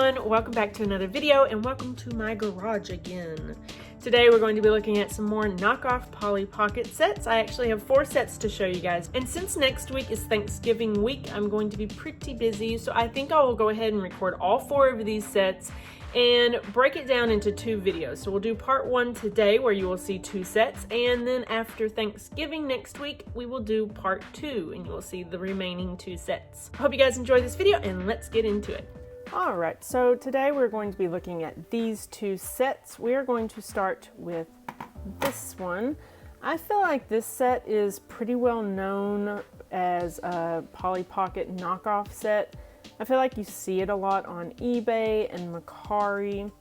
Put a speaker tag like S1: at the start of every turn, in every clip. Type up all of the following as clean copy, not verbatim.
S1: everyone, welcome back to another video and welcome to my garage again. Today we're going to be looking at some more knockoff Polly Pocket sets. I actually have 4 sets to show you guys, and since next week is Thanksgiving week, I'm going to be pretty busy, so I think I will go ahead and record all 4 of these sets and break it down into 2 videos. So we'll do part 1 today where you will see 2 sets, and then after Thanksgiving next week we will do part 2 and you will see the remaining 2 sets. Hope you guys enjoy this video and let's get into it. Alright, so today we're going to be looking at these 2 sets. We are going to start with this one. I feel like this set is pretty well known as a Polly Pocket knockoff set. I feel like you see it a lot on eBay and Mercari.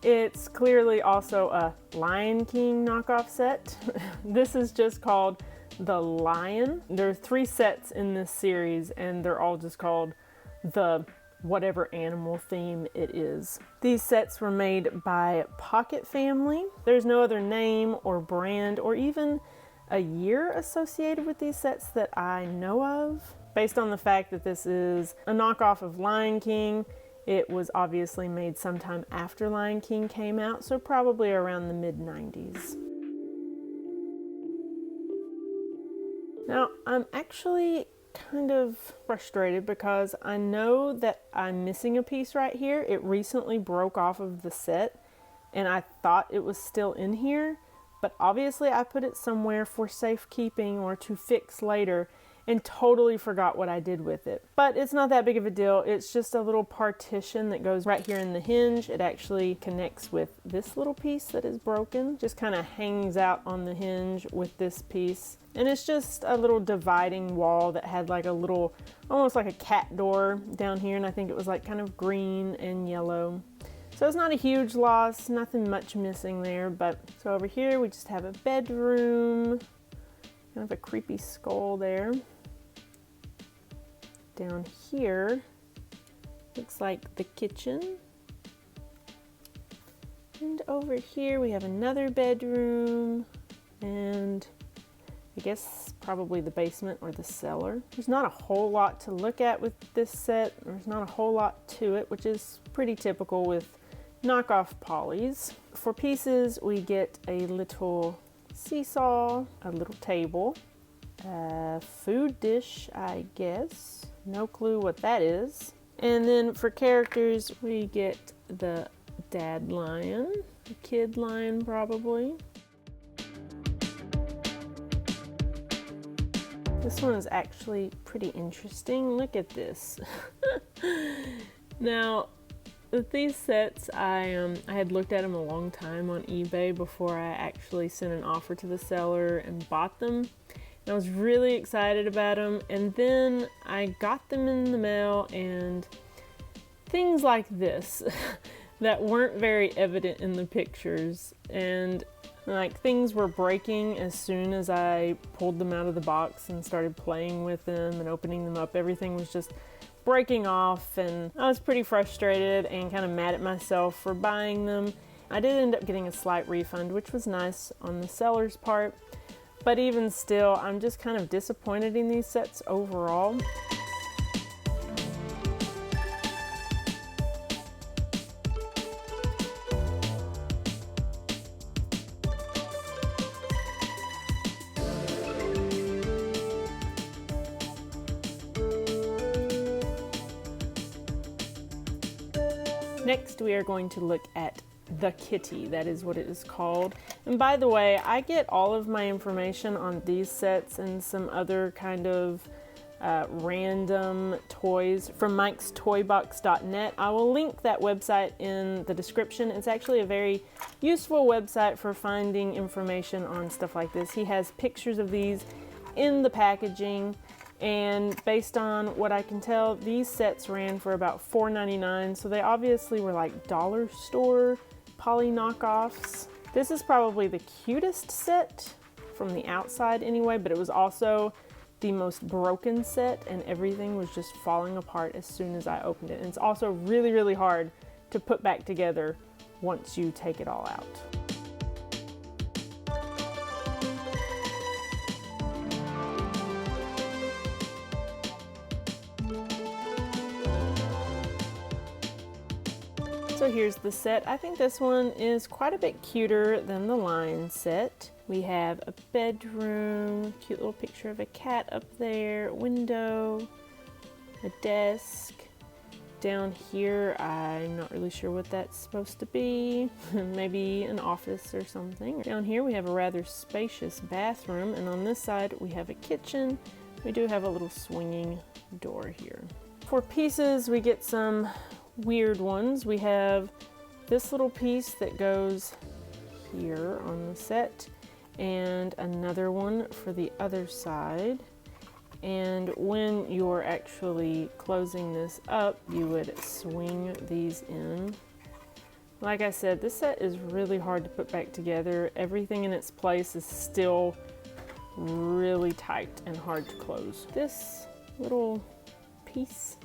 S1: It's clearly also a Lion King knockoff set. This is just called the Lion. There are 3 sets in this series and they're all just called the whatever animal theme it is. These sets were made by Pocket Family. There's no other name or brand or even a year associated with these sets that I know of. Based on the fact that this is a knockoff of Lion King, it was obviously made sometime after Lion King came out, so probably around the mid-90s. Now, I'm actually kind of frustrated because I know that I'm missing a piece right here. It recently broke off of the set, and I thought it was still in here, but obviously I put it somewhere for safekeeping or to fix later, and totally forgot what I did with it. But it's not that big of a deal. It's just a little partition that goes right here in the hinge. It actually connects with this little piece that is broken. Just kind of hangs out on the hinge with this piece. And it's just a little dividing wall that had like a little, almost like a cat door down here. And I think it was like kind of green and yellow. So it's not a huge loss, nothing much missing there. But so over here we just have a bedroom. Kind of a creepy skull there. Down here looks like the kitchen, and over here we have another bedroom, and I guess probably the basement or the cellar. There's not a whole lot to look at with this set. There's not a whole lot to it, which is pretty typical with knockoff Pollys. For pieces we get a little seesaw, a little table, a food dish, I guess. No clue what that is. And then for characters, we get the dad lion, the kid lion probably. This one is actually pretty interesting. Look at this. Now, with these sets, I had looked at them a long time on eBay before I actually sent an offer to the seller and bought them. And I was really excited about them, and then I got them in the mail, and things like this that weren't very evident in the pictures, and like things were breaking as soon as I pulled them out of the box and started playing with them and opening them up. Everything was just breaking off, and I was pretty frustrated and kind of mad at myself for buying them. I did end up getting a slight refund, which was nice on the seller's part. But even still, I'm just kind of disappointed in these sets overall. Next, we are going to look at the kitty. That is what it is called. And by the way, I get all of my information on these sets and some other kind of random toys from Mike'sToyBox.net. I will link that website in the description. It's actually a very useful website for finding information on stuff like this. He has pictures of these in the packaging, and based on what I can tell, these sets ran for about $4.99, so they obviously were like dollar store Polly knockoffs. This is probably the cutest set from the outside anyway, but it was also the most broken set, and everything was just falling apart as soon as I opened it. And it's also really, really hard to put back together once you take it all out. So here's the set. I think this one is quite a bit cuter than the Lion set. We have a bedroom, cute little picture of a cat up there, window, a desk. Down here, I'm not really sure what that's supposed to be. Maybe an office or something. Down here we have a rather spacious bathroom, and on this side we have a kitchen. We do have a little swinging door here. For pieces, we get some weird ones. We have this little piece that goes here on the set, and another one for the other side. And when you're actually closing this up, you would swing these in. Like I said, this set is really hard to put back together. Everything in its place is still really tight and hard to close. This little piece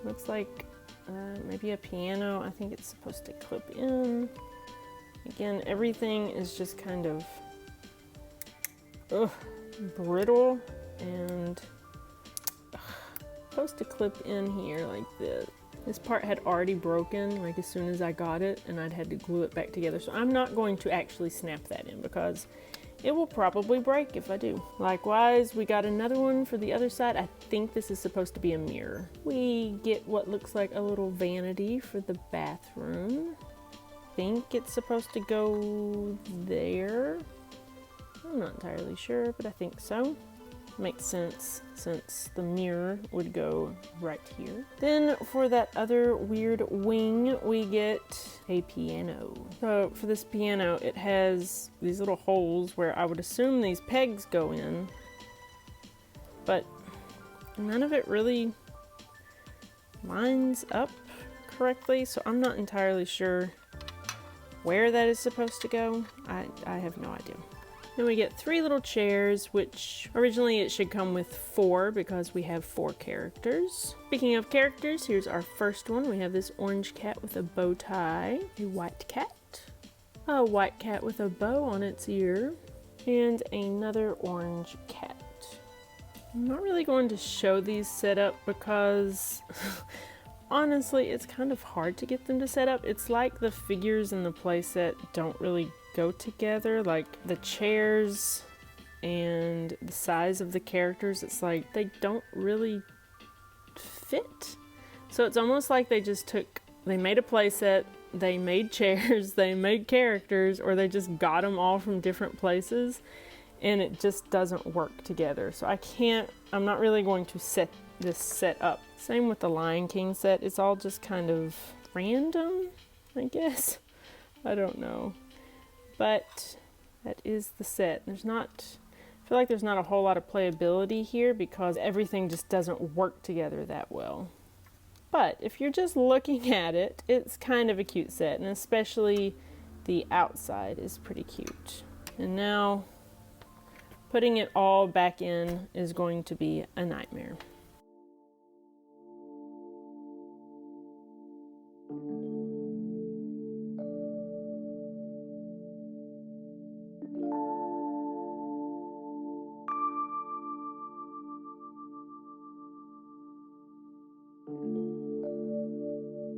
S1: looks like maybe a piano. I think it's supposed to clip in. Again, everything is just kind of brittle and supposed to clip in here like this. This part had already broken like as soon as I got it, and I'd had to glue it back together. So I'm not going to actually snap that in because it will probably break if I do. Likewise, we got another one for the other side. I think this is supposed to be a mirror. We get what looks like a little vanity for the bathroom. I think it's supposed to go there. I'm not entirely sure, but I think so. Makes sense since the mirror would go right here. Then for that other weird wing, we get a piano. So for this piano, it has these little holes where I would assume these pegs go in, but none of it really lines up correctly, so I'm not entirely sure where that is supposed to go. I have no idea. Then we get 3 little chairs, which originally it should come with 4 because we have 4 characters. Speaking of characters, here's our first one. We have this orange cat with a bow tie, a white cat with a bow on its ear, and another orange cat. I'm not really going to show these set up because honestly, it's kind of hard to get them to set up. It's like the figures in the playset don't really go together, like the chairs and the size of the characters. It's like they don't really fit. So it's almost like they made a playset, they made chairs, they made characters, or they just got them all from different places, and it just doesn't work together. So I'm not really going to set this set up. Same with the Lion King set. It's all just kind of random, I guess. I don't know. But that is the set. I feel like there's not a whole lot of playability here because everything just doesn't work together that well. But if you're just looking at it, it's kind of a cute set, and especially the outside is pretty cute. And now putting it all back in is going to be a nightmare.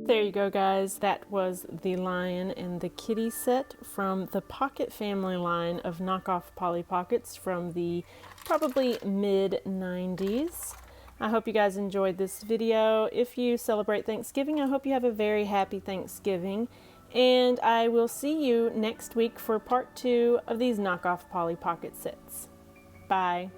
S1: There you go, guys. That was the Lion and the Kitty set from the Pocket Family line of knockoff Polly Pockets from the probably mid-90s. I hope you guys enjoyed this video. If you celebrate Thanksgiving, I hope you have a very happy Thanksgiving. And I will see you next week for part 2 of these knockoff Polly Pocket sets. Bye.